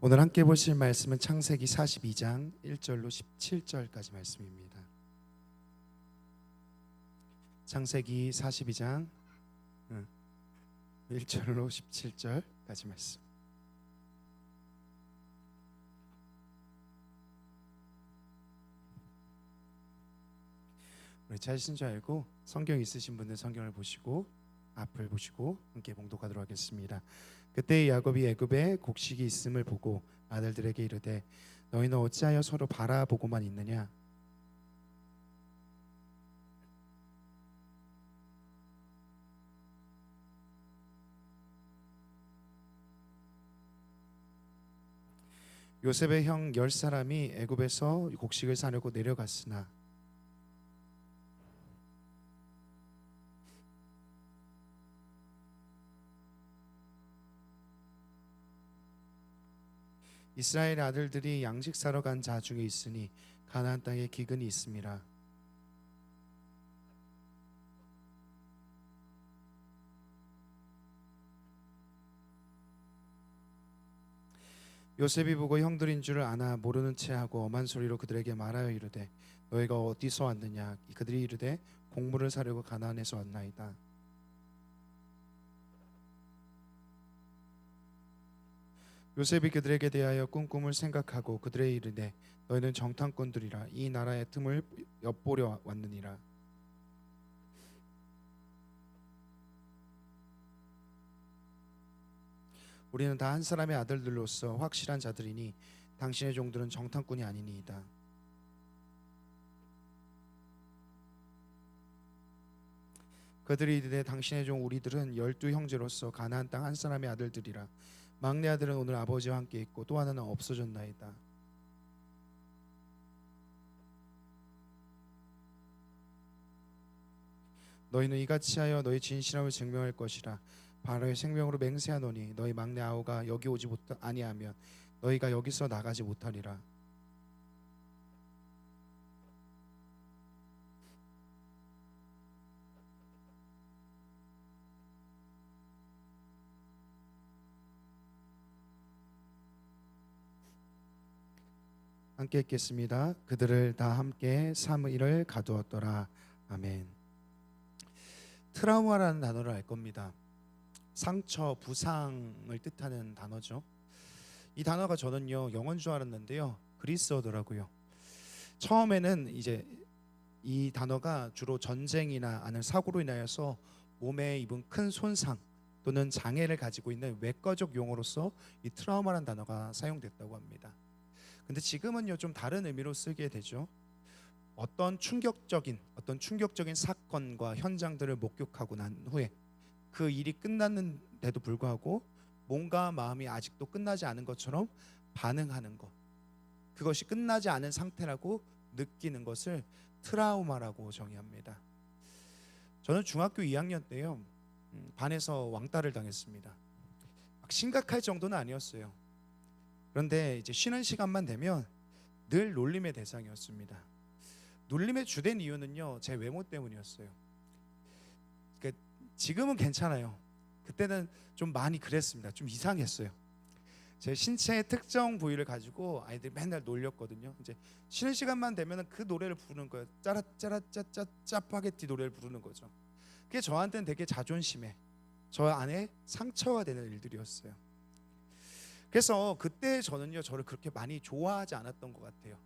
오늘 함께 보실 말씀은 창세기 42장 1절로 17절까지 말씀입니다. 창세기 42장 1절로 17절까지 말씀. 우리 찾으신 줄 알고 성경 있으신 분들 성경을 보시고 앞을 보시고 함께 봉독하도록 하겠습니다. 그때 야곱이 애굽에 곡식이 있음을 보고 아들들에게 이르되 너희는 어찌하여 서로 바라보고만 있느냐. 요셉의 형 10사람이 애굽에서 곡식을 사려고 내려갔으나 이스라엘 아들들이 양식 사러 간 자 중에 있으니 가나안 땅에 기근이 있음이라. 요셉이 보고 형들인 줄을 아나 모르는 체하고 엄한 소리로 그들에게 말하여 이르되 너희가 어디서 왔느냐. 그들이 이르되 곡물을 사려고 가나안에서 왔나이다. 요셉이 그들에게 대하여 꿈꿈을 생각하고 그들의 이르되 너희는 정탐꾼들이라 이 나라의 틈을 엿보려 왔느니라. 우리는 다 한 사람의 아들들로서 확실한 자들이니 당신의 종들은 정탐꾼이 아니니이다. 그들이 이르되 당신의 종 우리들은 12 형제로서 가나안 땅 한 사람의 아들들이라. 막내 아들은 오늘 아버지와 함께 있고 또 하나는 없어졌나이다. 너희는 이같이 하여 너희 진실함을 증명할 것이라. 바로의 생명으로 맹세하노니 너희 막내 아우가 여기 오지 아니하면 너희가 여기서 나가지 못하리라. 함께 읽겠습니다. 그들을 다 함께 사무엘을 가두었더라. 아멘. 트라우마라는 단어를 알 겁니다. 상처, 부상을 뜻하는 단어죠. 이 단어가 저는요 영어인 줄 알았는데요 그리스어더라고요. 처음에는 이제 이 단어가 주로 전쟁이나 아니면 사고로 인하여서 몸에 입은 큰 손상 또는 장애를 가지고 있는 외과적 용어로서 이 트라우마라는 단어가 사용됐다고 합니다. 근데 지금은요 좀 다른 의미로 쓰게 되죠. 어떤 충격적인 사건과 현장들을 목격하고 난 후에 그 일이 끝났는데도 불구하고 몸과 마음이 아직도 끝나지 않은 것처럼 반응하는 것, 그것이 끝나지 않은 상태라고 느끼는 것을 트라우마라고 정의합니다. 저는 중학교 2학년 때요 반에서 왕따를 당했습니다. 막 심각할 정도는 아니었어요. 그런데 이제 쉬는 시간만 되면 늘 놀림의 대상이었습니다. 놀림의 주된 이유는요 제 외모 때문이었어요. 그러니까 지금은 괜찮아요. 그때는 좀 많이 그랬습니다. 좀 이상했어요. 제 신체의 특정 부위를 가지고 아이들이 맨날 놀렸거든요. 이제 쉬는 시간만 되면 그 노래를 부르는 거예요. 짜라짜라짜짜 짜파게티 노래를 부르는 거죠. 그게 저한테는 되게 자존심에 저 안에 상처가 되는 일들이었어요. 그래서 그때 저는요 저를 그렇게 많이 좋아하지 않았던 것 같아요.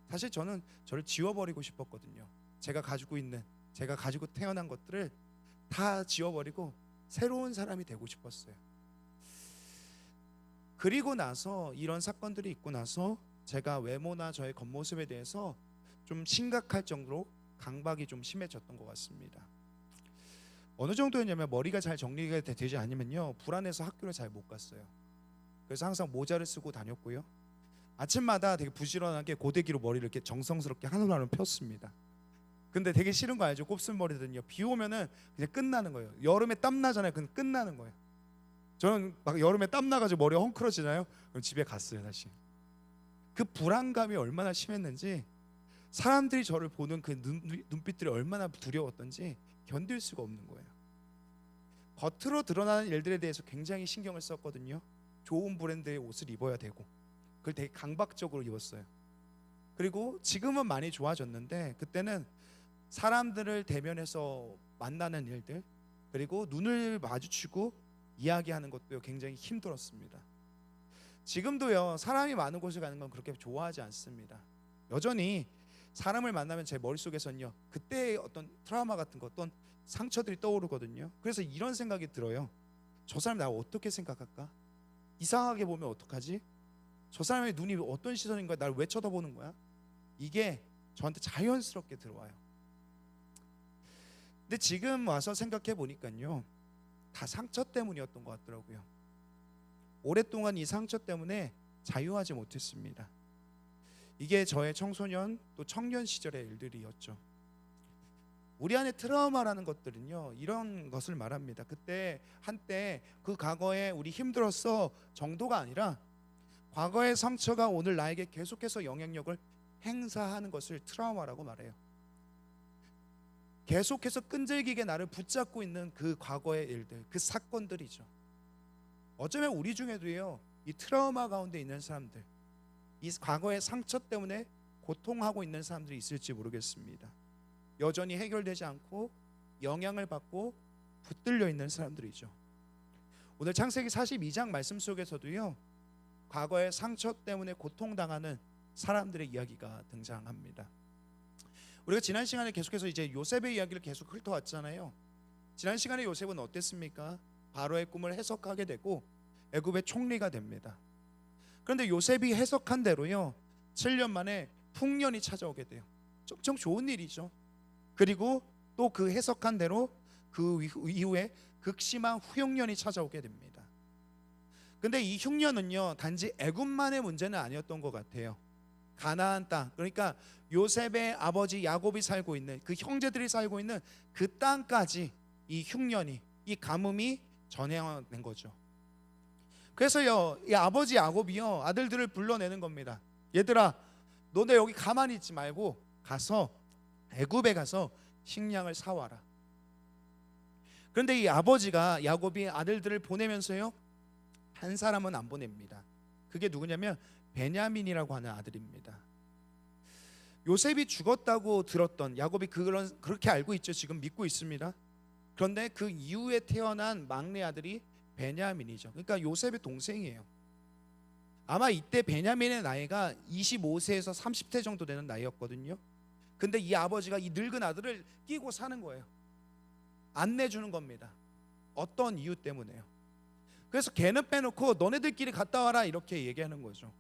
사실 저는 저를 지워버리고 싶었거든요. 제가 가지고 태어난 것들을 다 지워버리고 새로운 사람이 되고 싶었어요. 그리고 나서 이런 사건들이 있고 나서 제가 외모나 저의 겉모습에 대해서 좀 심각할 정도로 강박이 좀 심해졌던 것 같습니다. 어느 정도였냐면 머리가 잘 정리가 되지 않으면요 불안해서 학교를 잘 못 갔어요. 그래서 항상 모자를 쓰고 다녔고요. 아침마다 되게 부지런하게 고데기로 머리를 이렇게 정성스럽게 하나하나 폈습니다. 근데 되게 싫은 거 알죠? 곱슬머리들은요 비 오면은 그냥 끝나는 거예요. 여름에 땀 나잖아요. 그냥 끝나는 거예요. 저는 막 여름에 땀 나가지고 머리가 헝클어지나요? 그럼 집에 갔어요 다시. 그 불안감이 얼마나 심했는지, 사람들이 저를 보는 그 눈빛들이 얼마나 두려웠던지 견딜 수가 없는 거예요. 겉으로 드러나는 일들에 대해서 굉장히 신경을 썼거든요. 좋은 브랜드의 옷을 입어야 되고 그걸 되게 강박적으로 입었어요. 그리고 지금은 많이 좋아졌는데 그때는 사람들을 대면해서 만나는 일들, 그리고 눈을 마주치고 이야기하는 것도 굉장히 힘들었습니다. 지금도요, 사람이 많은 곳에 가는 건 그렇게 좋아하지 않습니다. 여전히 사람을 만나면 제 머릿속에서는요, 그때의 어떤 트라우마 같은 것, 어떤 상처들이 떠오르거든요. 그래서 이런 생각이 들어요. 저 사람 나 어떻게 생각할까? 이상하게 보면 어떡하지? 저 사람의 눈이 어떤 시선인 거야? 나를 왜 쳐다보는 거야? 이게 저한테 자연스럽게 들어와요. 근데 지금 와서 생각해 보니까요, 다 상처 때문이었던 것 같더라고요. 오랫동안 이 상처 때문에 자유하지 못했습니다. 이게 저의 청소년 또 청년 시절의 일들이었죠. 우리 안에 트라우마라는 것들은요, 이런 것을 말합니다. 그때 한때 그 과거에 우리 힘들었어 정도가 아니라 과거의 상처가 오늘 나에게 계속해서 영향력을 행사하는 것을 트라우마라고 말해요. 계속해서 끈질기게 나를 붙잡고 있는 그 과거의 일들, 그 사건들이죠. 어쩌면 우리 중에도요, 이 트라우마 가운데 있는 사람들, 이 과거의 상처 때문에 고통하고 있는 사람들이 있을지 모르겠습니다. 여전히 해결되지 않고 영향을 받고 붙들려 있는 사람들이죠. 오늘 창세기 42장 말씀 속에서도요, 과거의 상처 때문에 고통당하는 사람들의 이야기가 등장합니다. 우리가 지난 시간에 계속해서 이제 요셉의 이야기를 계속 훑어왔잖아요. 지난 시간에 요셉은 어땠습니까? 바로의 꿈을 해석하게 되고 애굽의 총리가 됩니다. 그런데 요셉이 해석한 대로요, 7년 만에 풍년이 찾아오게 돼요. 엄청 좋은 일이죠. 그리고 또 그 해석한 대로 그 이후에 극심한 후흉년이 찾아오게 됩니다. 근데 이 흉년은요, 단지 애굽만의 문제는 아니었던 것 같아요. 가나안 땅, 그러니까 요셉의 아버지 야곱이 살고 있는 그 형제들이 살고 있는 그 땅까지 이 흉년이, 이 가뭄이 전해낸 거죠. 그래서요, 이 아버지 야곱이요, 아들들을 불러내는 겁니다. 얘들아, 너네 여기 가만히 있지 말고 가서 애굽에 가서 식량을 사와라. 그런데 이 아버지가, 야곱이 아들들을 보내면서요, 한 사람은 안 보냅니다. 그게 누구냐면 베냐민이라고 하는 아들입니다. 요셉이 죽었다고 들었던, 야곱이 그렇게 알고 있죠. 지금 믿고 있습니다. 그런데 그 이후에 태어난 막내 아들이 베냐민이죠. 그러니까 요셉의 동생이에요. 아마 이때 베냐민의 나이가 25세에서 30세 정도 되는 나이였거든요. 근데 이 아버지가 이 늙은 아들을 끼고 사는 거예요. 안 내주는 겁니다. 어떤 이유 때문에요. 그래서 걔는 빼놓고 너네들끼리 갔다 와라 이렇게 얘기하는 거죠.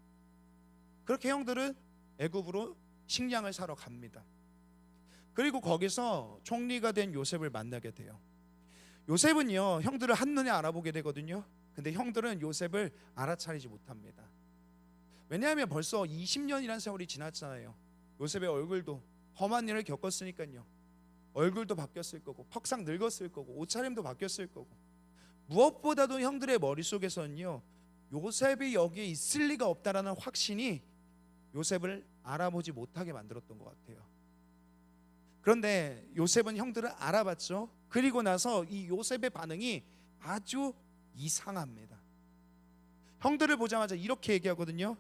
그렇게 형들은 애굽으로 식량을 사러 갑니다. 그리고 거기서 총리가 된 요셉을 만나게 돼요. 요셉은요, 형들을 한눈에 알아보게 되거든요. 근데 형들은 요셉을 알아차리지 못합니다. 왜냐하면 벌써 20년이라는 세월이 지났잖아요. 요셉의 얼굴도 험한 일을 겪었으니까요, 얼굴도 바뀌었을 거고 퍽상 늙었을 거고 옷차림도 바뀌었을 거고, 무엇보다도 형들의 머릿속에서는요, 요셉이 여기에 있을 리가 없다라는 확신이 요셉을 알아보지 못하게 만들었던 것 같아요. 그런데 요셉은 형들을 알아봤죠. 그리고 나서 이 요셉의 반응이 아주 이상합니다. 형들을 보자마자 이렇게 얘기하거든요.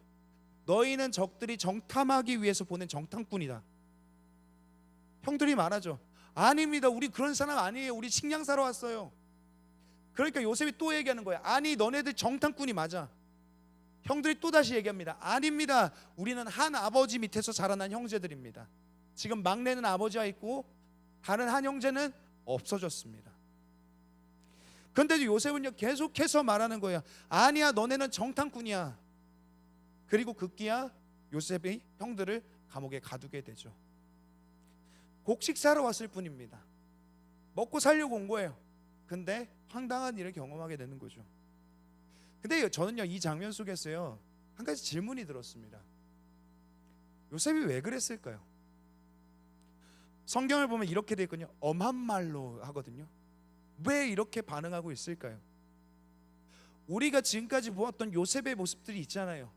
너희는 적들이 정탐하기 위해서 보낸 정탐꾼이다. 형들이 말하죠. 아닙니다. 우리 그런 사람 아니에요. 우리 식량 사러 왔어요. 그러니까 요셉이 또 얘기하는 거예요. 아니, 너네들 정탐꾼이 맞아. 형들이 또다시 얘기합니다. 아닙니다. 우리는 한 아버지 밑에서 자라난 형제들입니다. 지금 막내는 아버지와 있고 다른 한 형제는 없어졌습니다. 그런데도 요셉은요, 계속해서 말하는 거예요. 아니야, 너네는 정탐꾼이야. 그리고 급기야 요셉이 형들을 감옥에 가두게 되죠. 곡식 사러 왔을 뿐입니다. 먹고 살려고 온 거예요. 근데 황당한 일을 경험하게 되는 거죠. 근데 저는요, 이 장면 속에서요, 한 가지 질문이 들었습니다. 요셉이 왜 그랬을까요? 성경을 보면 이렇게 되어 있거든요. 엄한 말로 하거든요. 왜 이렇게 반응하고 있을까요? 우리가 지금까지 보았던 요셉의 모습들이 있잖아요.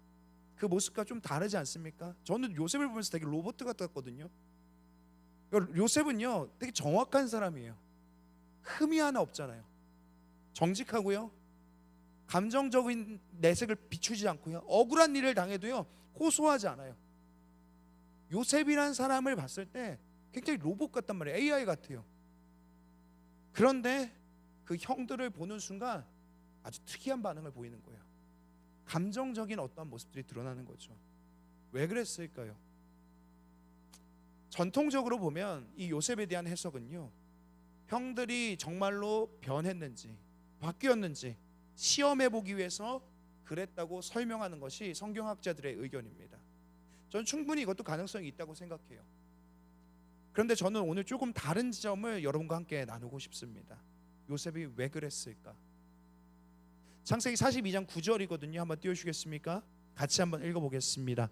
그 모습과 좀 다르지 않습니까? 저는 요셉을 보면서 되게 로봇 같았거든요. 요셉은요, 되게 정확한 사람이에요. 흠이 하나 없잖아요. 정직하고요, 감정적인 내색을 비추지 않고요, 억울한 일을 당해도요 호소하지 않아요. 요셉이라는 사람을 봤을 때 굉장히 로봇 같단 말이에요. AI 같아요. 그런데 그 형들을 보는 순간 아주 특이한 반응을 보이는 거예요. 감정적인 어떤 모습들이 드러나는 거죠. 왜 그랬을까요? 전통적으로 보면 이 요셉에 대한 해석은요, 형들이 정말로 변했는지 바뀌었는지 시험해 보기 위해서 그랬다고 설명하는 것이 성경학자들의 의견입니다. 저는 충분히 이것도 가능성이 있다고 생각해요. 그런데 저는 오늘 조금 다른 지점을 여러분과 함께 나누고 싶습니다. 요셉이 왜 그랬을까? 창세기 42장 9절이거든요. 한번 띄워주시겠습니까? 같이 한번 읽어보겠습니다.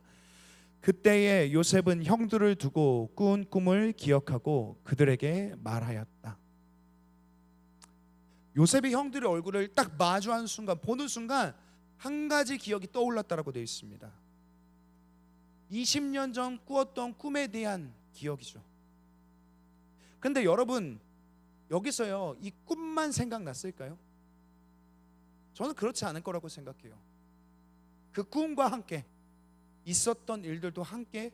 그때에 요셉은 형들을 두고 꾼 꿈을 기억하고 그들에게 말하였다. 요셉이 형들의 얼굴을 딱 마주한 순간, 보는 순간 한 가지 기억이 떠올랐다라고 되어 있습니다. 20년 전 꾸었던 꿈에 대한 기억이죠. 근데 여러분, 여기서요 이 꿈만 생각났을까요? 저는 그렇지 않을 거라고 생각해요. 그 꿈과 함께 있었던 일들도 함께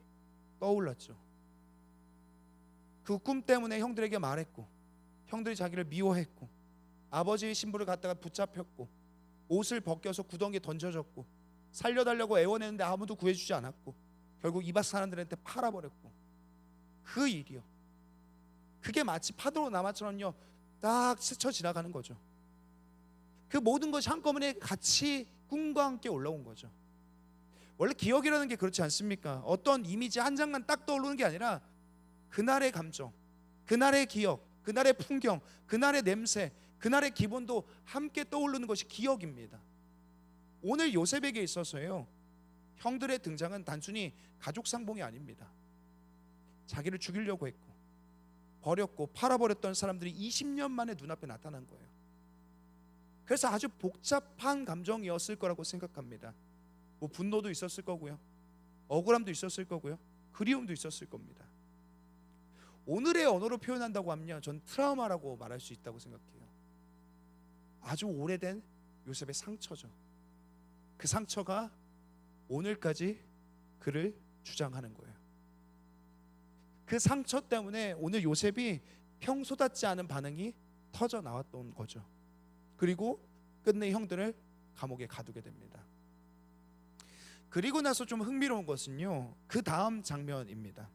떠올랐죠. 그 꿈 때문에 형들에게 말했고, 형들이 자기를 미워했고, 아버지의 신부를 갖다가 붙잡혔고, 옷을 벗겨서 구덩이에 던져졌고, 살려달라고 애원했는데 아무도 구해주지 않았고, 결국 이방 사람들한테 팔아버렸고, 그 일이요, 그게 마치 파도로 남아처럼요 딱 스쳐 지나가는 거죠. 그 모든 것이 한꺼번에 같이 꿈과 함께 올라온 거죠. 원래 기억이라는 게 그렇지 않습니까? 어떤 이미지 한 장만 딱 떠오르는 게 아니라 그날의 감정, 그날의 기억, 그날의 풍경, 그날의 냄새, 그날의 기분도 함께 떠오르는 것이 기억입니다. 오늘 요셉에게 있어서요, 형들의 등장은 단순히 가족 상봉이 아닙니다. 자기를 죽이려고 했고 버렸고 팔아버렸던 사람들이 20년 만에 눈앞에 나타난 거예요. 그래서 아주 복잡한 감정이었을 거라고 생각합니다. 뭐 분노도 있었을 거고요, 억울함도 있었을 거고요, 그리움도 있었을 겁니다. 오늘의 언어로 표현한다고 하면요, 전 트라우마라고 말할 수 있다고 생각해요. 아주 오래된 요셉의 상처죠. 그 상처가 오늘까지 그를 주장하는 거예요. 그 상처 때문에 오늘 요셉이 평소답지 않은 반응이 터져 나왔던 거죠. 그리고 끝내 형들을 감옥에 가두게 됩니다. 그리고 나서 좀 흥미로운 것은요, 그 다음 장면입니다.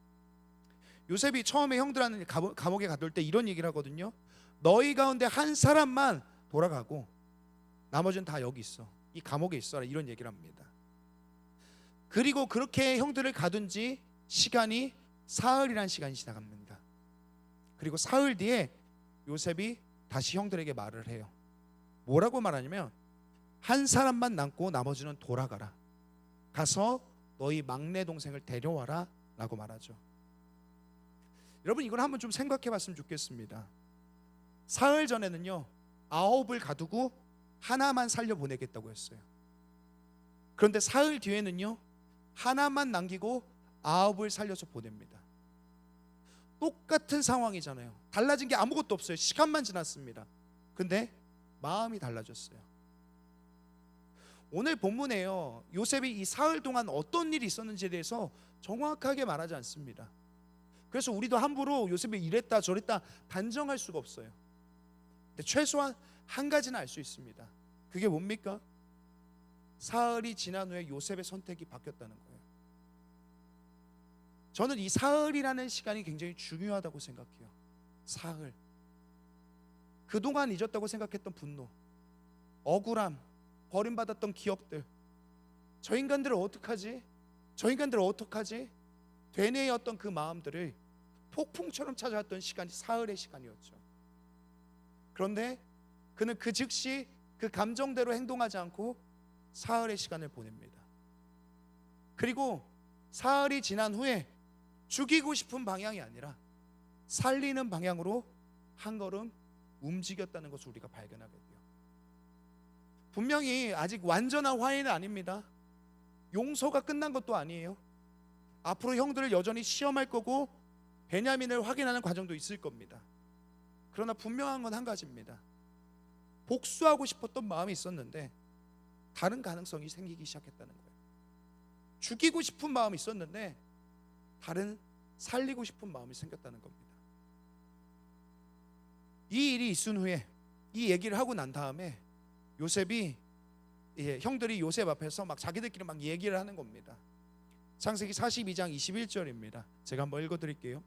요셉이 처음에 형들한테 감옥에 가둘 때 이런 얘기를 하거든요. 너희 가운데 한 사람만 돌아가고 나머지는 다 여기 있어, 이 감옥에 있어라, 이런 얘기를 합니다. 그리고 그렇게 형들을 가둔 지 시간이 사흘이라는 시간이 지나갑니다. 그리고 사흘 뒤에 요셉이 다시 형들에게 말을 해요. 뭐라고 말하냐면, 한 사람만 남고 나머지는 돌아가라, 가서 너희 막내 동생을 데려와라 라고 말하죠. 여러분, 이걸 한번 좀 생각해 봤으면 좋겠습니다. 사흘 전에는요 9을 가두고 하나만 살려보내겠다고 했어요. 그런데 사흘 뒤에는요 하나만 남기고 9을 살려서 보냅니다. 똑같은 상황이잖아요. 달라진 게 아무것도 없어요. 시간만 지났습니다. 근데 마음이 달라졌어요. 오늘 본문에요, 요셉이 이 사흘 동안 어떤 일이 있었는지에 대해서 정확하게 말하지 않습니다. 그래서 우리도 함부로 요셉이 이랬다 저랬다 단정할 수가 없어요. 근데 최소한 한 가지는 알 수 있습니다. 그게 뭡니까? 사흘이 지난 후에 요셉의 선택이 바뀌었다는 거예요. 저는 이 사흘이라는 시간이 굉장히 중요하다고 생각해요. 사흘, 그동안 잊었다고 생각했던 분노, 억울함, 버림받았던 기억들, 저 인간들을 어떡하지? 저 인간들을 어떡하지? 되뇌었던 그 마음들을 폭풍처럼 찾아왔던 시간이 사흘의 시간이었죠. 그런데 그는 그 즉시 그 감정대로 행동하지 않고 사흘의 시간을 보냅니다. 그리고 사흘이 지난 후에 죽이고 싶은 방향이 아니라 살리는 방향으로 한 걸음 움직였다는 것을 우리가 발견하게 돼요. 분명히 아직 완전한 화해는 아닙니다. 용서가 끝난 것도 아니에요. 앞으로 형들을 여전히 시험할 거고 베냐민을 확인하는 과정도 있을 겁니다. 그러나 분명한 건 한 가지입니다. 복수하고 싶었던 마음이 있었는데 다른 가능성이 생기기 시작했다는 거예요. 죽이고 싶은 마음이 있었는데 다른 살리고 싶은 마음이 생겼다는 겁니다. 이 일이 있은 후에 이 얘기를 하고 난 다음에 요셉이 형들이 요셉 앞에서 막 자기들끼리 막 얘기를 하는 겁니다. 창세기 42장 21절입니다. 제가 한번 읽어드릴게요.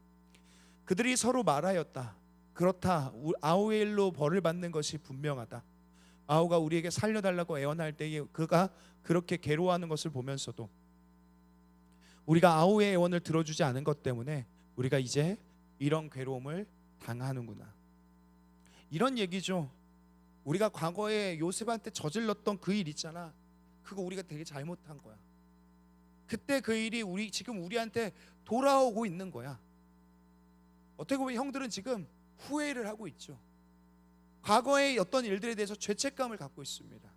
그들이 서로 말하였다. 그렇다. 아우의 일로 벌을 받는 것이 분명하다. 아우가 우리에게 살려달라고 애원할 때에 그가 그렇게 괴로워하는 것을 보면서도 우리가 아우의 애원을 들어주지 않은 것 때문에 우리가 이제 이런 괴로움을 당하는구나. 이런 얘기죠. 우리가 과거에 요셉한테 저질렀던 그 일 있잖아. 그거 우리가 되게 잘못한 거야. 그때 그 일이 지금 우리한테 돌아오고 있는 거야. 어떻게 보면 형들은 지금 후회를 하고 있죠. 과거의 어떤 일들에 대해서 죄책감을 갖고 있습니다.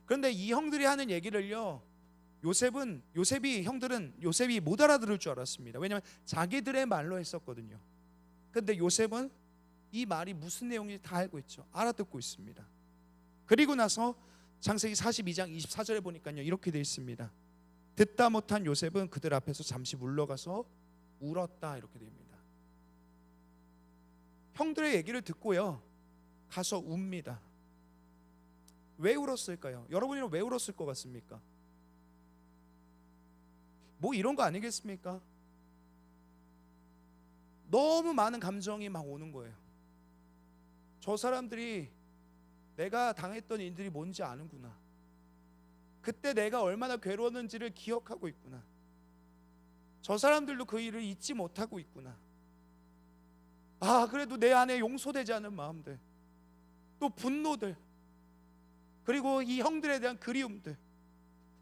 그런데 이 형들이 하는 얘기를요, 요셉이 못 알아들을 줄 알았습니다. 왜냐하면 자기들의 말로 했었거든요. 그런데 요셉은 이 말이 무슨 내용인지 다 알고 있죠. 알아듣고 있습니다. 그리고 나서 창세기 42장 24절에 보니까요, 이렇게 되어 있습니다. 듣다 못한 요셉은 그들 앞에서 잠시 물러가서 울었다. 이렇게 됩니다. 형들의 얘기를 듣고요, 가서 웁니다. 왜 울었을까요? 여러분이는 왜 울었을 것 같습니까? 뭐 이런 거 아니겠습니까? 너무 많은 감정이 막 오는 거예요. 저 사람들이 내가 당했던 일들이 뭔지 아는구나. 그때 내가 얼마나 괴로웠는지를 기억하고 있구나. 저 사람들도 그 일을 잊지 못하고 있구나. 그래도 내 안에 용서되지 않은 마음들, 또 분노들, 그리고 이 형들에 대한 그리움들,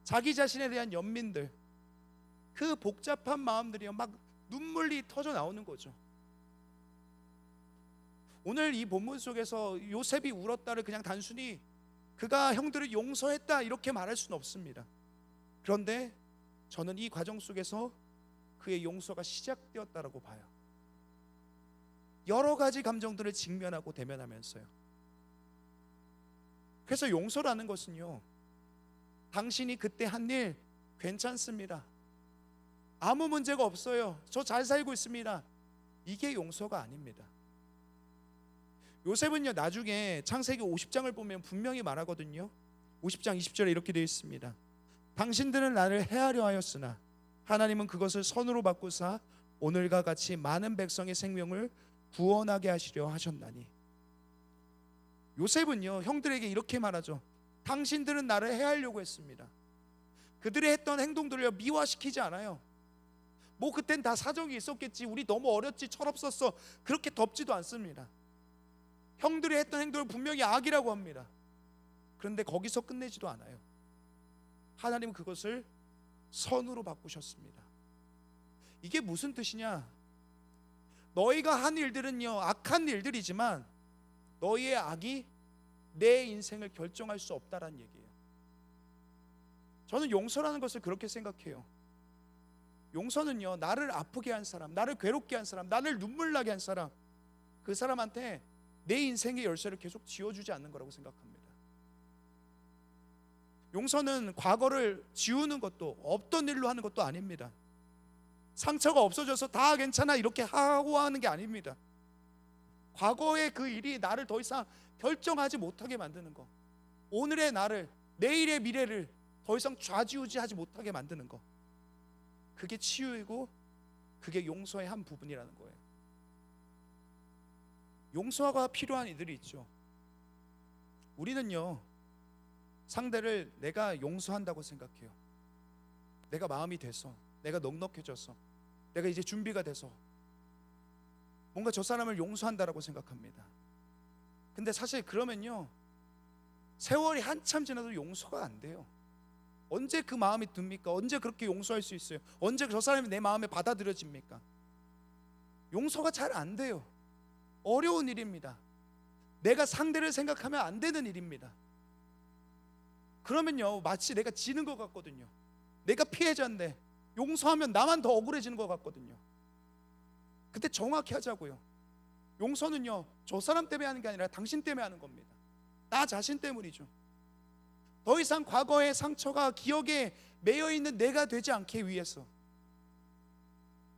자기 자신에 대한 연민들, 그 복잡한 마음들이 막 눈물이 터져 나오는 거죠. 오늘 이 본문 속에서 요셉이 울었다를 그냥 단순히 그가 형들을 용서했다 이렇게 말할 수는 없습니다. 그런데 저는 이 과정 속에서 그의 용서가 시작되었다라고 봐요. 여러 가지 감정들을 직면하고 대면하면서요. 그래서 용서라는 것은요, 당신이 그때 한 일 괜찮습니다, 아무 문제가 없어요, 저 잘 살고 있습니다, 이게 용서가 아닙니다. 요셉은요, 나중에 창세기 50장을 보면 분명히 말하거든요. 50장 20절에 이렇게 되어 있습니다. 당신들은 나를 해하려 하였으나 하나님은 그것을 선으로 바꾸사 오늘과 같이 많은 백성의 생명을 구원하게 하시려 하셨나니. 요셉은요, 형들에게 이렇게 말하죠. 당신들은 나를 해하려고 했습니다. 그들이 했던 행동들을 미화시키지 않아요. 뭐 그땐 다 사정이 있었겠지, 우리 너무 어렸지, 철없었어, 그렇게 덮지도 않습니다. 형들이 했던 행동을 분명히 악이라고 합니다. 그런데 거기서 끝내지도 않아요. 하나님은 그것을 선으로 바꾸셨습니다. 이게 무슨 뜻이냐? 너희가 한 일들은요, 악한 일들이지만 너희의 악이 내 인생을 결정할 수 없다라는 얘기예요. 저는 용서라는 것을 그렇게 생각해요. 용서는요, 나를 아프게 한 사람, 나를 괴롭게 한 사람, 나를 눈물 나게 한 사람, 그 사람한테 내 인생의 열쇠를 계속 쥐어주지 않는 거라고 생각합니다. 용서는 과거를 지우는 것도, 없던 일로 하는 것도 아닙니다. 상처가 없어져서 다 괜찮아 이렇게 하고 하는 게 아닙니다. 과거의 그 일이 나를 더 이상 결정하지 못하게 만드는 거, 오늘의 나를, 내일의 미래를 더 이상 좌지우지하지 못하게 만드는 거, 그게 치유이고 그게 용서의 한 부분이라는 거예요. 용서가 필요한 이들이 있죠. 우리는요, 상대를 내가 용서한다고 생각해요. 내가 마음이 돼서, 내가 넉넉해져서, 내가 이제 준비가 돼서 뭔가 저 사람을 용서한다라고 생각합니다. 근데 사실 그러면요, 세월이 한참 지나도 용서가 안 돼요. 언제 그 마음이 듭니까? 언제 그렇게 용서할 수 있어요? 언제 저 사람이 내 마음에 받아들여집니까? 용서가 잘 안 돼요. 어려운 일입니다. 내가 상대를 생각하면 안 되는 일입니다. 그러면요, 마치 내가 지는 것 같거든요. 내가 피해자인데 용서하면 나만 더 억울해지는 것 같거든요. 그때 정확히 하자고요. 용서는요, 저 사람 때문에 하는 게 아니라 당신 때문에 하는 겁니다. 나 자신 때문이죠. 더 이상 과거의 상처가 기억에 매여 있는 내가 되지 않게 위해서,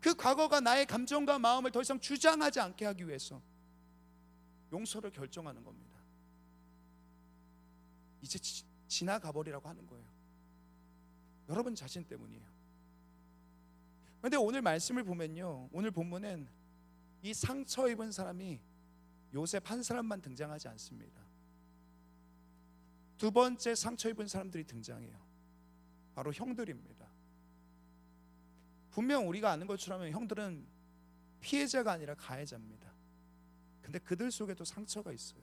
그 과거가 나의 감정과 마음을 더 이상 주장하지 않게 하기 위해서 용서를 결정하는 겁니다. 이제 지나가 버리라고 하는 거예요. 여러분 자신 때문이에요. 그런데 오늘 말씀을 보면요, 오늘 본문은 이 상처 입은 사람이 요셉 한 사람만 등장하지 않습니다. 두 번째 상처 입은 사람들이 등장해요. 바로 형들입니다. 분명 우리가 아는 것처럼 형들은 피해자가 아니라 가해자입니다. 근데 그들 속에도 상처가 있어요.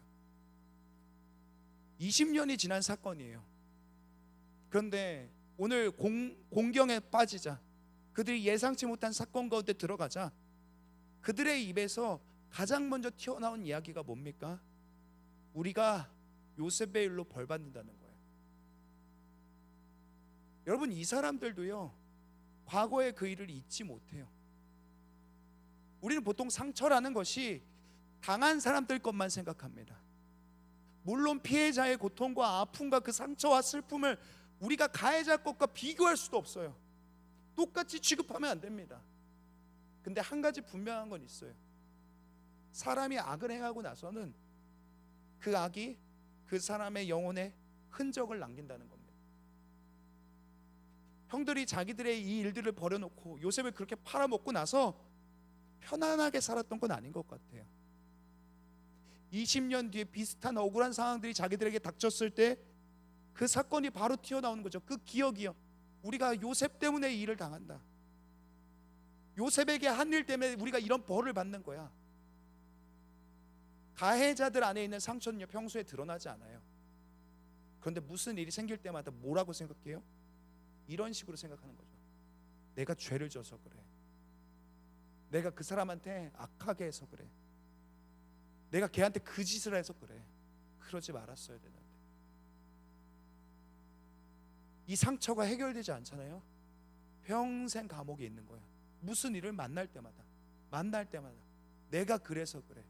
20년이 지난 사건이에요. 그런데 오늘 공경에 빠지자, 그들이 예상치 못한 사건 가운데 들어가자 그들의 입에서 가장 먼저 튀어나온 이야기가 뭡니까? 우리가 요셉의 일로 벌 받는다는 거예요. 여러분, 이 사람들도요, 과거의 그 일을 잊지 못해요. 우리는 보통 상처라는 것이 당한 사람들 것만 생각합니다. 물론 피해자의 고통과 아픔과 그 상처와 슬픔을 우리가 가해자 것과 비교할 수도 없어요. 똑같이 취급하면 안 됩니다. 근데 한 가지 분명한 건 있어요. 사람이 악을 행하고 나서는 그 악이 그 사람의 영혼에 흔적을 남긴다는 겁니다. 형들이 자기들의 이 일들을 버려놓고 요셉을 그렇게 팔아먹고 나서 편안하게 살았던 건 아닌 것 같아요. 20년 뒤에 비슷한 억울한 상황들이 자기들에게 닥쳤을 때 그 사건이 바로 튀어나오는 거죠. 그 기억이요. 우리가 요셉 때문에 이 일을 당한다. 요셉에게 한 일 때문에 우리가 이런 벌을 받는 거야. 가해자들 안에 있는 상처는요, 평소에 드러나지 않아요. 그런데 무슨 일이 생길 때마다 뭐라고 생각해요? 이런 식으로 생각하는 거죠. 내가 죄를 져서 그래. 내가 그 사람한테 악하게 해서 그래. 내가 걔한테 그 짓을 해서 그래. 그러지 말았어야 되는데. 이 상처가 해결되지 않잖아요. 평생 감옥에 있는 거야. 무슨 일을 만날 때마다 내가 그래서 그래.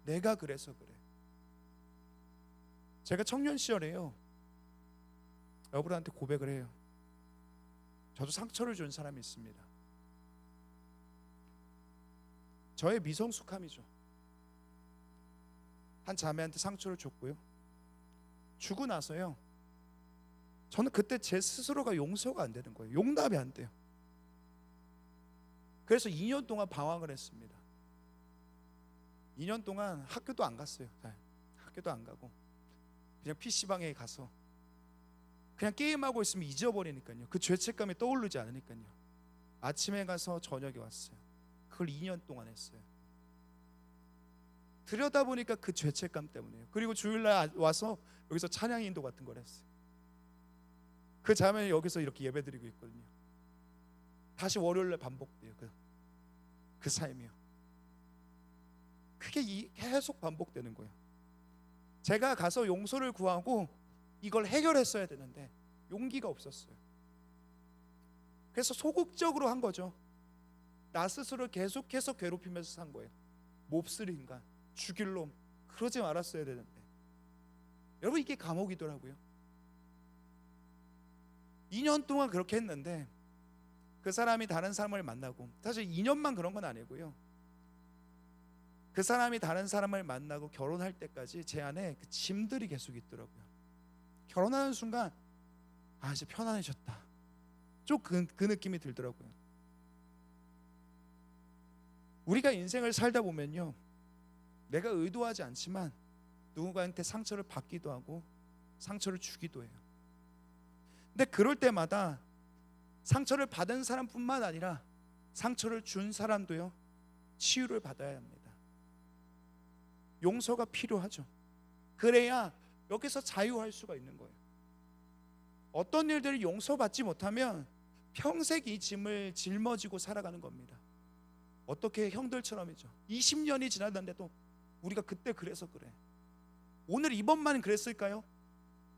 내가 그래서 그래. 제가 청년 시절에요, 여러분한테 고백을 해요. 저도 상처를 준 사람이 있습니다. 저의 미성숙함이죠. 한 자매한테 상처를 줬고요. 주고 나서요, 저는 그때 제 스스로가 용서가 안 되는 거예요. 용납이 안 돼요. 그래서 2년 동안 방황을 했습니다. 2년 동안 학교도 안 갔어요. 학교도 안 가고 그냥 PC방에 가서 그냥 게임하고 있으면 잊어버리니까요. 그 죄책감이 떠오르지 않으니까요. 아침에 가서 저녁에 왔어요. 그걸 2년 동안 했어요. 들여다보니까 그 죄책감 때문이에요. 그리고 주일날 와서 여기서 찬양 인도 같은 걸 했어요. 그 자매는 여기서 이렇게 예배드리고 있거든요. 다시 월요일날 반복돼요. 그 삶이요. 그게 계속 반복되는 거예요. 제가 가서 용서를 구하고 이걸 해결했어야 되는데 용기가 없었어요. 그래서 소극적으로 한 거죠. 나 스스로 계속해서 괴롭히면서 산 거예요. 몹쓸 인간, 죽일 놈, 그러지 말았어야 되는데. 여러분, 이게 감옥이더라고요. 2년 동안 그렇게 했는데 그 사람이 다른 사람을 만나고, 사실 2년만 그런 건 아니고요, 그 사람이 다른 사람을 만나고 결혼할 때까지 제 안에 그 짐들이 계속 있더라고요. 결혼하는 순간 이제 편안해졌다, 좀 그 느낌이 들더라고요. 우리가 인생을 살다 보면요, 내가 의도하지 않지만 누군가한테 상처를 받기도 하고 상처를 주기도 해요. 근데 그럴 때마다 상처를 받은 사람뿐만 아니라 상처를 준 사람도요, 치유를 받아야 합니다. 용서가 필요하죠. 그래야 여기서 자유할 수가 있는 거예요. 어떤 일들을 용서받지 못하면 평생 이 짐을 짊어지고 살아가는 겁니다. 어떻게 형들처럼이죠. 20년이 지났는데도 우리가 그때 그래서 그래. 오늘 이번만 그랬을까요?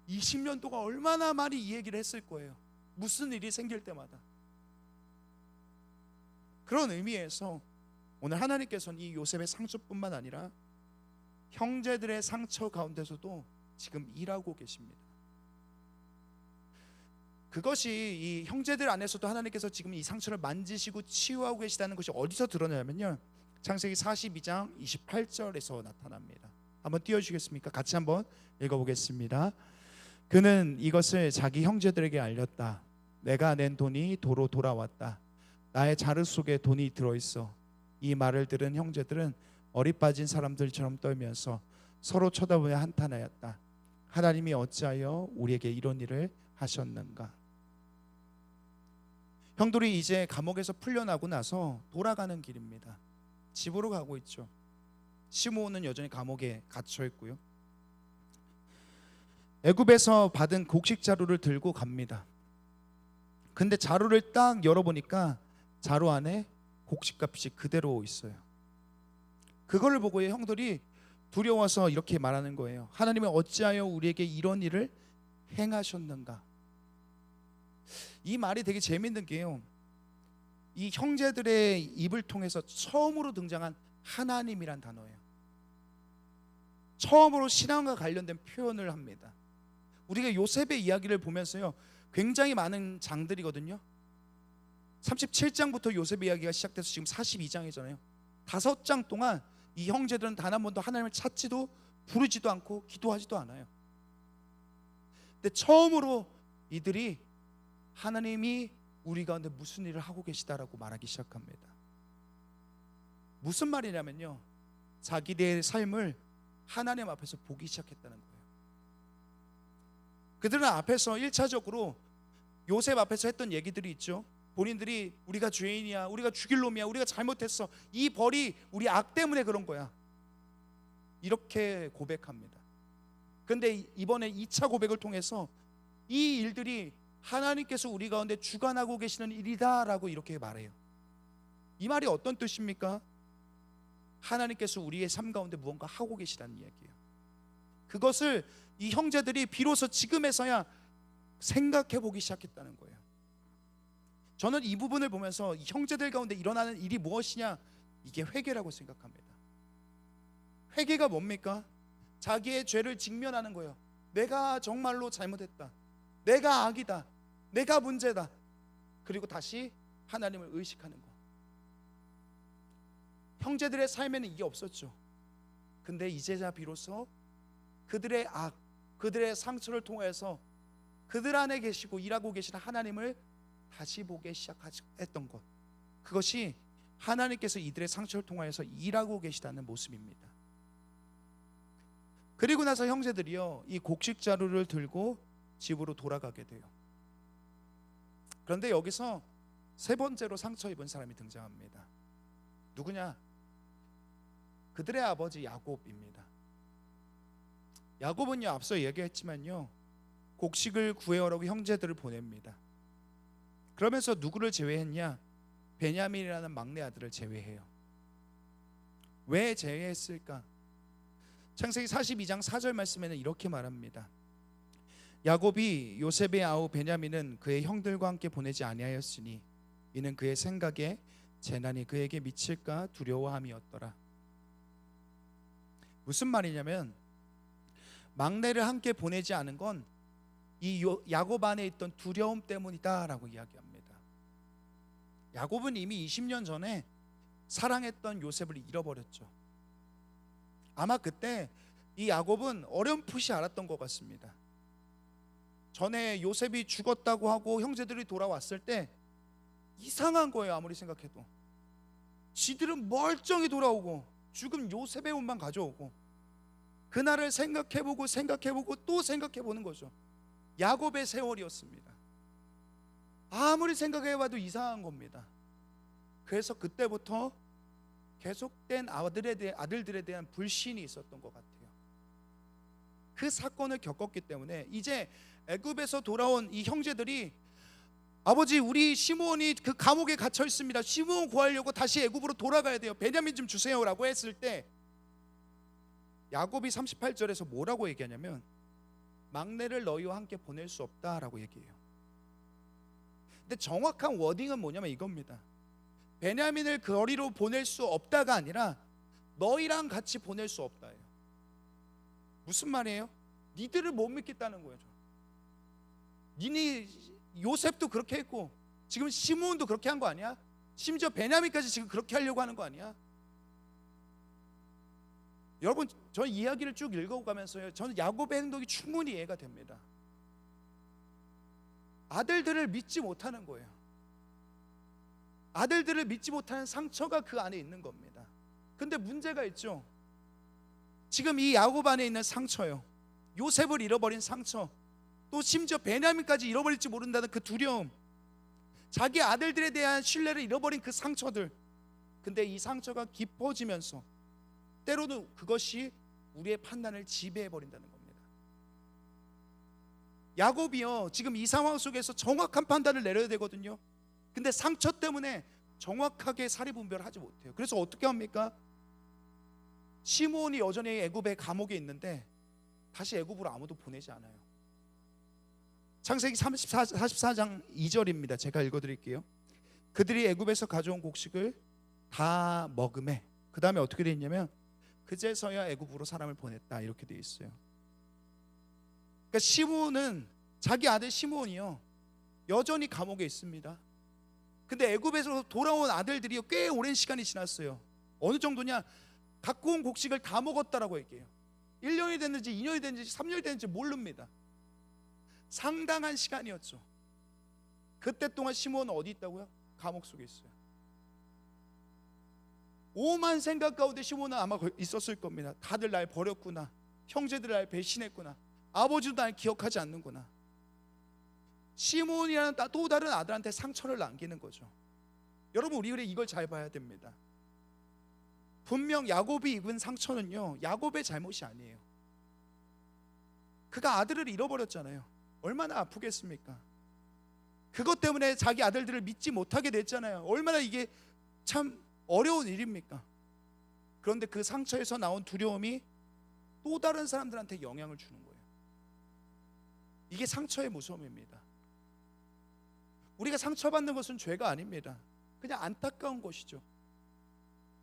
20년 동안 얼마나 많이 이 얘기를 했을 거예요. 무슨 일이 생길 때마다. 그런 의미에서 오늘 하나님께서는 이 요셉의 상처뿐만 아니라 형제들의 상처 가운데서도 지금 일하고 계십니다. 그것이 이 형제들 안에서도 하나님께서 지금 이 상처를 만지시고 치유하고 계시다는 것이 어디서 드러나냐면요, 창세기 42장 28절에서 나타납니다. 한번 띄워주시겠습니까? 같이 한번 읽어보겠습니다. 그는 이것을 자기 형제들에게 알렸다. 내가 낸 돈이 도로 돌아왔다. 나의 자루 속에 돈이 들어있어. 이 말을 들은 형제들은 어리 빠진 사람들처럼 떨면서 서로 쳐다보며 한탄하였다. 하나님이 어찌하여 우리에게 이런 일을 하셨는가. 형들이 이제 감옥에서 풀려나고 나서 돌아가는 길입니다. 집으로 가고 있죠. 시므온은 여전히 감옥에 갇혀 있고요. 애굽에서 받은 곡식 자루를 들고 갑니다. 근데 자루를 딱 열어보니까 자루 안에 곡식값이 그대로 있어요. 그걸 보고 형들이 두려워서 이렇게 말하는 거예요. 하나님은 어찌하여 우리에게 이런 일을 행하셨는가. 이 말이 되게 재밌는 게요, 이 형제들의 입을 통해서 처음으로 등장한 하나님이란 단어예요. 처음으로 신앙과 관련된 표현을 합니다. 우리가 요셉의 이야기를 보면서요, 굉장히 많은 장들이거든요. 37장부터 요셉의 이야기가 시작돼서 지금 42장이잖아요. 5장 동안 이 형제들은 단 한 번도 하나님을 찾지도 부르지도 않고 기도하지도 않아요. 근데 처음으로 이들이 하나님이 우리 가운데 무슨 일을 하고 계시다라고 말하기 시작합니다. 무슨 말이냐면요, 자기들의 삶을 하나님 앞에서 보기 시작했다는 거예요. 그들은 앞에서 1차적으로 요셉 앞에서 했던 얘기들이 있죠. 본인들이 우리가 죄인이야, 우리가 죽일 놈이야, 우리가 잘못했어, 이 벌이 우리 악 때문에 그런 거야, 이렇게 고백합니다. 그런데 이번에 2차 고백을 통해서 이 일들이 하나님께서 우리 가운데 주관하고 계시는 일이다라고 이렇게 말해요. 이 말이 어떤 뜻입니까? 하나님께서 우리의 삶 가운데 무언가 하고 계시다는 이야기예요. 그것을 이 형제들이 비로소 지금에서야 생각해 보기 시작했다는 거예요. 저는 이 부분을 보면서 이 형제들 가운데 일어나는 일이 무엇이냐, 이게 회개라고 생각합니다. 회개가 뭡니까? 자기의 죄를 직면하는 거예요. 내가 정말로 잘못했다, 내가 악이다, 내가 문제다. 그리고 다시 하나님을 의식하는 것. 형제들의 삶에는 이게 없었죠. 근데 이제야 비로소 그들의 악, 그들의 상처를 통해서 그들 안에 계시고 일하고 계시는 하나님을 다시 보기 시작했던 것, 그것이 하나님께서 이들의 상처를 통하여서 일하고 계시다는 모습입니다. 그리고 나서 형제들이요, 이 곡식 자루를 들고 집으로 돌아가게 돼요. 그런데 여기서 세 번째로 상처 입은 사람이 등장합니다. 누구냐? 그들의 아버지 야곱입니다. 야곱은요, 앞서 얘기했지만요, 곡식을 구해오라고 형제들을 보냅니다. 그러면서 누구를 제외했냐? 베냐민이라는 막내 아들을 제외해요. 왜 제외했을까? 창세기 42장 4절 말씀에는 이렇게 말합니다. 야곱이 요셉의 아우 베냐민은 그의 형들과 함께 보내지 아니하였으니 이는 그의 생각에 재난이 그에게 미칠까 두려워함이었더라. 무슨 말이냐면, 막내를 함께 보내지 않은 건 이 야곱 안에 있던 두려움 때문이다라고 이야기합니다. 야곱은 이미 20년 전에 사랑했던 요셉을 잃어버렸죠. 아마 그때 이 야곱은 어렴풋이 알았던 것 같습니다. 전에 요셉이 죽었다고 하고 형제들이 돌아왔을 때 이상한 거예요. 아무리 생각해도 지들은 멀쩡히 돌아오고 죽은 요셉의 옷만 가져오고, 그날을 생각해보고 또 생각해보는 거죠. 야곱의 세월이었습니다. 아무리 생각해봐도 이상한 겁니다. 그래서 그때부터 계속된 아들들에 대한 불신이 있었던 것 같아요. 그 사건을 겪었기 때문에 이제 애굽에서 돌아온 이 형제들이, 아버지, 우리 시므온이 그 감옥에 갇혀 있습니다, 시므온 구하려고 다시 애굽으로 돌아가야 돼요, 베냐민 좀 주세요라고 했을 때 야곱이 38절에서 뭐라고 얘기하냐면, 막내를 너희와 함께 보낼 수 없다라고 얘기해요. 근데 정확한 워딩은 뭐냐면 이겁니다. 베냐민을 거리로 보낼 수 없다가 아니라 너희랑 같이 보낼 수 없다예요. 무슨 말이에요? 니들을 못 믿겠다는 거예요. 니네 요셉도 그렇게 했고 지금 시므온도 그렇게 한 거 아니야? 심지어 베냐민까지 지금 그렇게 하려고 하는 거 아니야? 여러분, 저 이야기를 쭉 읽어가면서요, 저는 야곱의 행동이 충분히 이해가 됩니다. 아들들을 믿지 못하는 거예요. 아들들을 믿지 못하는 상처가 그 안에 있는 겁니다. 근데 문제가 있죠. 지금 이 야곱 안에 있는 상처요, 요셉을 잃어버린 상처, 또 심지어 베냐민까지 잃어버릴지 모른다는 그 두려움, 자기 아들들에 대한 신뢰를 잃어버린 그 상처들. 근데 이 상처가 깊어지면서 때로는 그것이 우리의 판단을 지배해버린다는 겁니다. 야곱이요, 지금 이 상황 속에서 정확한 판단을 내려야 되거든요. 근데 상처 때문에 정확하게 사리분별을 하지 못해요. 그래서 어떻게 합니까? 시므온이 여전히 애굽의 감옥에 있는데 다시 애굽으로 아무도 보내지 않아요. 창세기 44장 2절입니다. 제가 읽어드릴게요. 그들이 애굽에서 가져온 곡식을 다 먹음에, 그 다음에 어떻게 되어 있냐면 그제서야 애굽으로 사람을 보냈다, 이렇게 되어 있어요. 그러니까 시므온은, 자기 아들 시므온이요, 여전히 감옥에 있습니다. 근데 애굽에서 돌아온 아들들이 꽤 오랜 시간이 지났어요. 어느 정도냐, 갖고 온 곡식을 다 먹었다라고 얘기해요. 1년이 됐는지 2년이 됐는지 3년이 됐는지 모릅니다. 상당한 시간이었죠. 그때 동안 시므온은 어디 있다고요? 감옥 속에 있어요. 오만 생각 가운데 시므온은 아마 있었을 겁니다. 다들 날 버렸구나, 형제들 날 배신했구나, 아버지도 날 기억하지 않는구나. 시므온이라는 또 다른 아들한테 상처를 남기는 거죠. 여러분, 우리 이걸 잘 봐야 됩니다. 분명 야곱이 입은 상처는요, 야곱의 잘못이 아니에요. 그가 아들을 잃어버렸잖아요. 얼마나 아프겠습니까? 그것 때문에 자기 아들들을 믿지 못하게 됐잖아요. 얼마나 이게 참 어려운 일입니까? 그런데 그 상처에서 나온 두려움이 또 다른 사람들한테 영향을 주는 거예요. 이게 상처의 무서움입니다. 우리가 상처받는 것은 죄가 아닙니다. 그냥 안타까운 것이죠.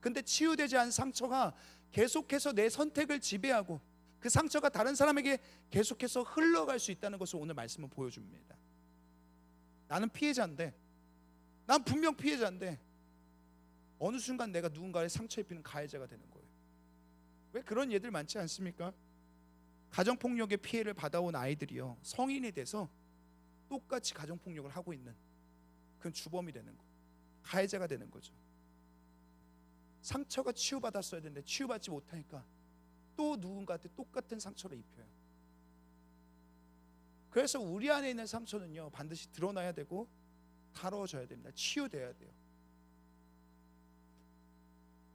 근데 치유되지 않은 상처가 계속해서 내 선택을 지배하고 그 상처가 다른 사람에게 계속해서 흘러갈 수 있다는 것을 오늘 말씀은 보여줍니다. 나는 피해자인데, 난 분명 피해자인데 어느 순간 내가 누군가의 상처 입히는 가해자가 되는 거예요. 왜 그런 예들 많지 않습니까? 가정폭력의 피해를 받아온 아이들이요, 성인이 돼서 똑같이 가정폭력을 하고 있는, 그건 주범이 되는 거예요. 가해자가 되는 거죠. 상처가 치유받았어야 되는데 치유받지 못하니까 또 누군가한테 똑같은 상처를 입혀요. 그래서 우리 안에 있는 상처는요, 반드시 드러나야 되고 다뤄져야 됩니다. 치유돼야 돼요.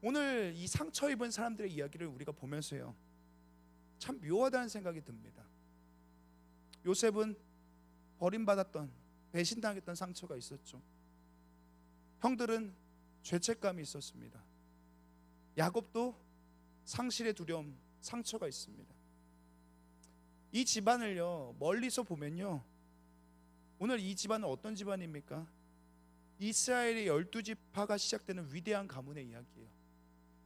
오늘 이 상처 입은 사람들의 이야기를 우리가 보면서요, 참 묘하다는 생각이 듭니다. 요셉은 버림받았던, 배신당했던 상처가 있었죠. 형들은 죄책감이 있었습니다. 야곱도 상실의 두려움, 상처가 있습니다. 이 집안을요, 멀리서 보면요, 오늘 이 집안은 어떤 집안입니까? 이스라엘의 12지파가 시작되는 위대한 가문의 이야기예요.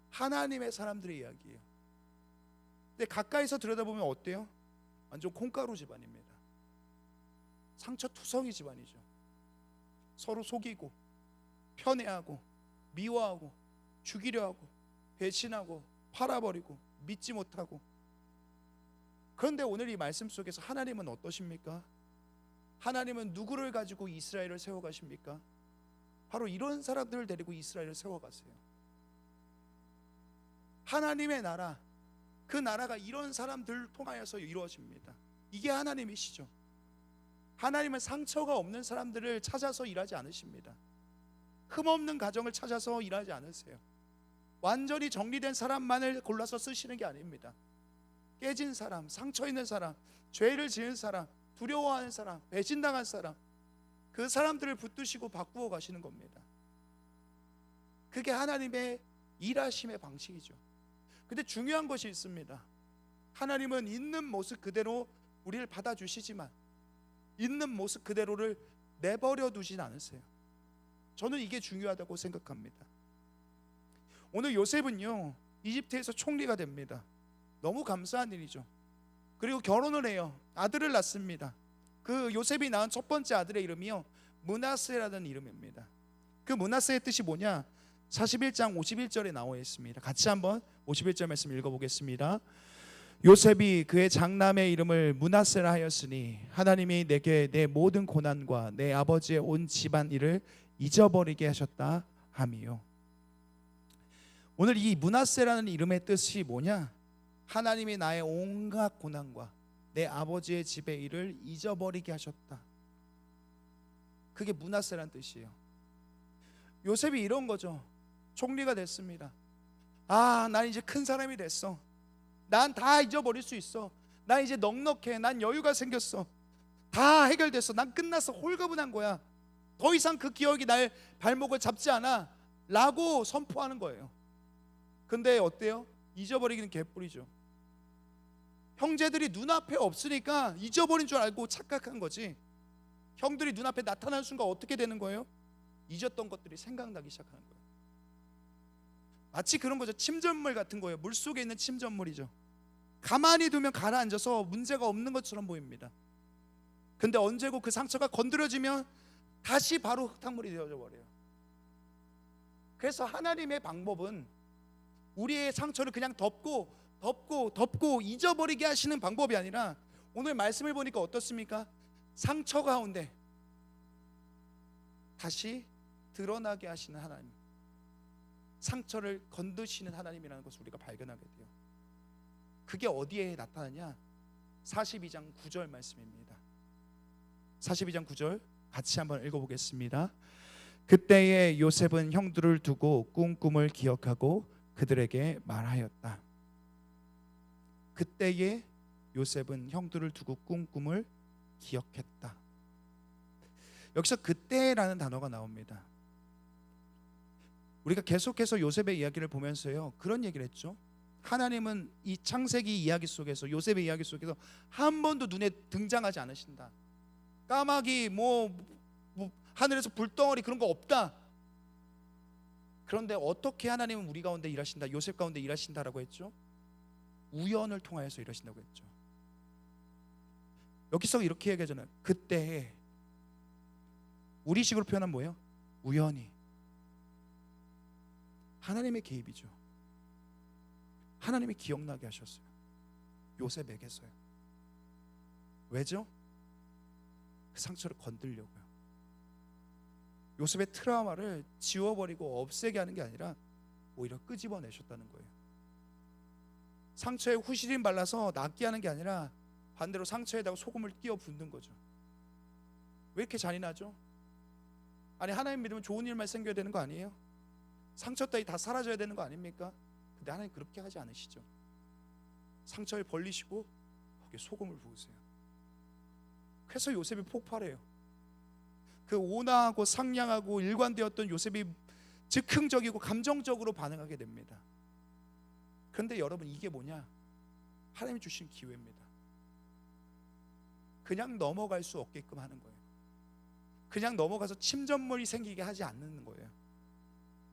하나님의 사람들의 이야기예요. 근데 가까이서 들여다보면 어때요? 완전 콩가루 집안입니다. 상처투성이 집안이죠. 서로 속이고 편애하고 미워하고 죽이려 하고 배신하고 팔아버리고 믿지 못하고. 그런데 오늘 이 말씀 속에서 하나님은 어떠십니까? 하나님은 누구를 가지고 이스라엘을 세워가십니까? 바로 이런 사람들을 데리고 이스라엘을 세워가세요. 하나님의 나라, 그 나라가 이런 사람들을 통하여서 이루어집니다. 이게 하나님이시죠. 하나님은 상처가 없는 사람들을 찾아서 일하지 않으십니다. 흠없는 가정을 찾아서 일하지 않으세요. 완전히 정리된 사람만을 골라서 쓰시는 게 아닙니다. 깨진 사람, 상처 있는 사람, 죄를 지은 사람, 두려워하는 사람, 배신당한 사람, 그 사람들을 붙드시고 바꾸어 가시는 겁니다. 그게 하나님의 일하심의 방식이죠. 근데 중요한 것이 있습니다. 하나님은 있는 모습 그대로 우리를 받아주시지만 있는 모습 그대로를 내버려 두진 않으세요. 저는 이게 중요하다고 생각합니다. 오늘 요셉은요, 이집트에서 총리가 됩니다. 너무 감사한 일이죠. 그리고 결혼을 해요. 아들을 낳습니다. 그 요셉이 낳은 첫 번째 아들의 이름이요 므낫세라는 이름입니다. 그 므낫세의 뜻이 뭐냐? 41장 51절에 나와 있습니다. 같이 한번 51절 말씀 읽어보겠습니다. 요셉이 그의 장남의 이름을 므낫세라 하였으니 하나님이 내게 내 모든 고난과 내 아버지의 온 집안 일을 잊어버리게 하셨다 함이요. 오늘 이 므낫세라는 이름의 뜻이 뭐냐? 하나님이 나의 온갖 고난과 내 아버지의 집의 일을 잊어버리게 하셨다. 그게 므낫세라는 뜻이에요. 요셉이 이런 거죠. 총리가 됐습니다. 난 이제 큰 사람이 됐어. 난 다 잊어버릴 수 있어. 난 이제 넉넉해. 난 여유가 생겼어. 다 해결됐어. 난 끝났어. 홀가분한 거야. 더 이상 그 기억이 날 발목을 잡지 않아 라고 선포하는 거예요. 근데 어때요? 잊어버리기는 개뿔이죠. 형제들이 눈앞에 없으니까 잊어버린 줄 알고 착각한 거지. 형들이 눈앞에 나타난 순간 어떻게 되는 거예요? 잊었던 것들이 생각나기 시작하는 거예요. 마치 그런 거죠. 침전물 같은 거예요. 물속에 있는 침전물이죠. 가만히 두면 가라앉아서 문제가 없는 것처럼 보입니다. 근데 언제고 그 상처가 건드려지면 다시 바로 흙탕물이 되어져 버려요. 그래서 하나님의 방법은 우리의 상처를 그냥 덮고 잊어버리게 하시는 방법이 아니라 오늘 말씀을 보니까 어떻습니까? 상처 가운데 다시 드러나게 하시는 하나님, 상처를 건드시는 하나님이라는 것을 우리가 발견하게 돼요. 그게 어디에 나타나냐? 42장 9절 말씀입니다. 42장 9절 같이 한번 읽어보겠습니다. 그때에 요셉은 형들을 두고 꾼 꿈을 기억하고 그들에게 말하였다. 그때에 요셉은 형들을 두고 꾼 꿈을 기억했다. 여기서 그때라는 단어가 나옵니다. 우리가 계속해서 요셉의 이야기를 보면서요 그런 얘기를 했죠. 하나님은 이 창세기 이야기 속에서, 요셉의 이야기 속에서 한 번도 눈에 등장하지 않으신다. 까마귀 뭐 하늘에서 불덩어리 그런 거 없다. 그런데 어떻게 하나님은 우리 가운데 일하신다, 요셉 가운데 일하신다라고 했죠? 우연을 통하여서 일하신다고 했죠. 여기서 이렇게 얘기하잖아요. 그때, 우리식으로 표현하면 뭐예요? 우연히. 하나님의 개입이죠. 하나님이 기억나게 하셨어요. 요셉에게서요. 왜죠? 그 상처를 건들려고요. 요셉의 트라우마를 지워버리고 없애게 하는 게 아니라 오히려 끄집어내셨다는 거예요. 상처에 후시린 발라서 낫게 하는 게 아니라 반대로 상처에다가 소금을 끼워 붓는 거죠. 왜 이렇게 잔인하죠? 아니, 하나님 믿으면 좋은 일만 생겨야 되는 거 아니에요? 상처 따위 다 사라져야 되는 거 아닙니까? 근데 하나님 그렇게 하지 않으시죠. 상처를 벌리시고 거기에 소금을 부으세요. 그래서 요셉이 폭발해요. 그 온화하고 상냥하고 일관되었던 요셉이 즉흥적이고 감정적으로 반응하게 됩니다. 그런데 여러분, 이게 뭐냐? 하나님이 주신 기회입니다. 그냥 넘어갈 수 없게끔 하는 거예요. 그냥 넘어가서 침전물이 생기게 하지 않는 거예요.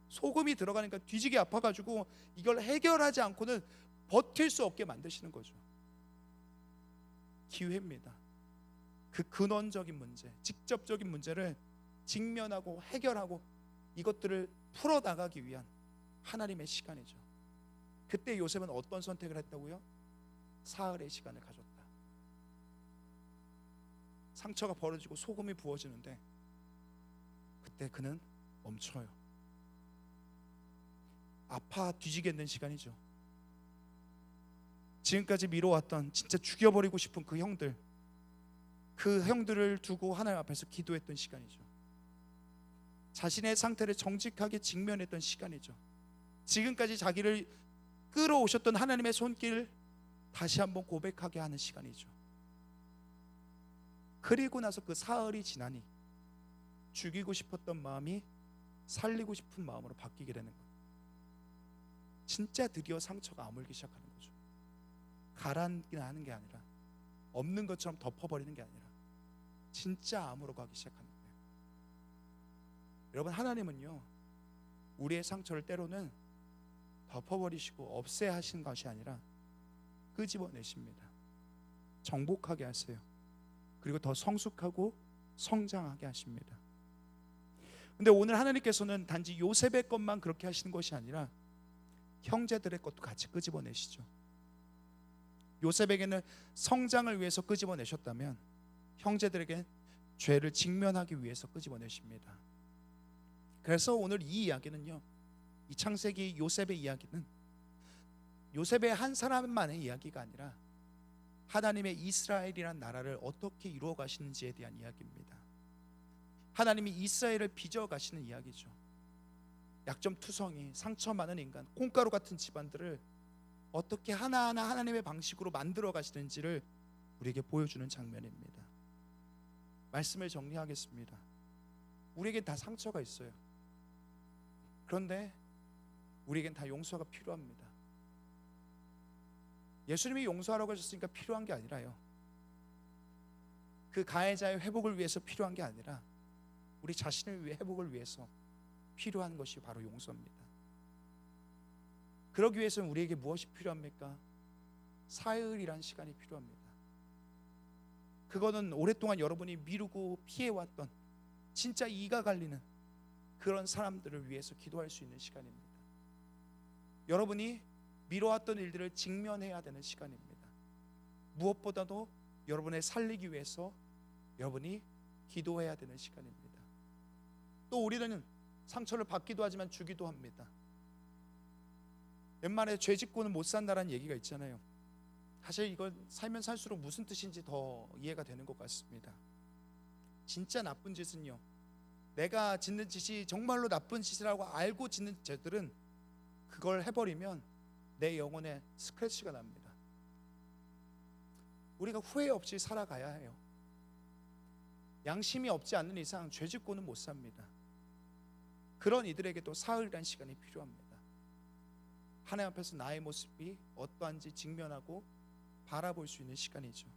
소금이 들어가니까 뒤지게 아파가지고 이걸 해결하지 않고는 버틸 수 없게 만드시는 거죠. 기회입니다. 그 근원적인 문제, 직접적인 문제를 직면하고 해결하고 이것들을 풀어나가기 위한 하나님의 시간이죠. 그때 요셉은 어떤 선택을 했다고요? 사흘의 시간을 가졌다. 상처가 벌어지고 소금이 부어지는데 그때 그는 멈춰요. 아파 뒤지겠는 시간이죠. 지금까지 미뤄왔던, 진짜 죽여버리고 싶은 그 형들을 두고 하나님 앞에서 기도했던 시간이죠. 자신의 상태를 정직하게 직면했던 시간이죠. 지금까지 자기를 끌어오셨던 하나님의 손길을 다시 한번 고백하게 하는 시간이죠. 그리고 나서 그 사흘이 지나니 죽이고 싶었던 마음이 살리고 싶은 마음으로 바뀌게 되는 거예요. 진짜 드디어 상처가 아물기 시작하는 거죠. 가라앉기는 하는 게 아니라, 없는 것처럼 덮어버리는 게 아니라 진짜 암으로 가기 시작하는 거예요. 여러분, 하나님은요 우리의 상처를 때로는 덮어버리시고 없애하신 것이 아니라 끄집어내십니다. 정복하게 하세요. 그리고 더 성숙하고 성장하게 하십니다. 근데 오늘 하나님께서는 단지 요셉의 것만 그렇게 하시는 것이 아니라 형제들의 것도 같이 끄집어내시죠. 요셉에게는 성장을 위해서 끄집어내셨다면 형제들에게 죄를 직면하기 위해서 끄집어내십니다. 그래서 오늘 이 이야기는요, 이 창세기 요셉의 이야기는 요셉의 한 사람만의 이야기가 아니라 하나님의 이스라엘이란 나라를 어떻게 이루어 가시는지에 대한 이야기입니다. 하나님이 이스라엘을 빚어 가시는 이야기죠. 약점투성이, 상처 많은 인간, 콩가루 같은 집안들을 어떻게 하나하나 하나님의 방식으로 만들어 가시는지를 우리에게 보여주는 장면입니다. 말씀을 정리하겠습니다. 우리에겐 다 상처가 있어요. 그런데 우리에겐 다 용서가 필요합니다. 예수님이 용서하라고 하셨으니까 필요한 게 아니라요, 그 가해자의 회복을 위해서 필요한 게 아니라 우리 자신을 위해 회복을 위해서 필요한 것이 바로 용서입니다. 그러기 위해서는 우리에게 무엇이 필요합니까? 사흘이란 시간이 필요합니다. 그거는 오랫동안 여러분이 미루고 피해왔던 진짜 이가 갈리는 그런 사람들을 위해서 기도할 수 있는 시간입니다. 여러분이 미뤄왔던 일들을 직면해야 되는 시간입니다. 무엇보다도 여러분의 살리기 위해서 여러분이 기도해야 되는 시간입니다. 또 우리는 상처를 받기도 하지만 주기도 합니다. 옛말에 죄 짓고는 못 산다라는 얘기가 있잖아요. 사실 이건 살면 살수록 무슨 뜻인지 더 이해가 되는 것 같습니다. 진짜 나쁜 짓은요, 내가 짓는 짓이 정말로 나쁜 짓이라고 알고 짓는 죄들은 그걸 해버리면 내 영혼에 스크래치가 납니다. 우리가 후회 없이 살아가야 해요. 양심이 없지 않는 이상 죄 짓고는 못 삽니다. 그런 이들에게도 사흘이라는 시간이 필요합니다. 하나님 앞에서 나의 모습이 어떠한지 직면하고 바라볼 수 있는 시간이죠.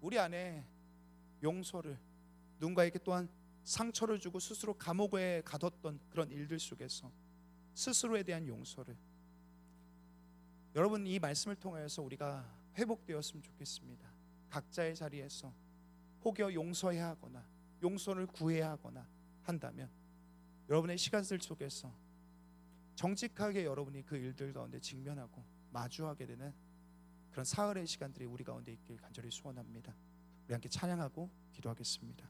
우리 안에 용서를, 누군가에게 또한 상처를 주고 스스로 감옥에 가뒀던 그런 일들 속에서 스스로에 대한 용서를, 여러분 이 말씀을 통해서 우리가 회복되었으면 좋겠습니다. 각자의 자리에서 혹여 용서해야 하거나 용서를 구해야 하거나 한다면 여러분의 시간들 속에서 정직하게 여러분이 그 일들 가운데 직면하고 마주하게 되는 그런 사흘의 시간들이 우리 가운데 있길 간절히 소원합니다. 우리 함께 찬양하고 기도하겠습니다.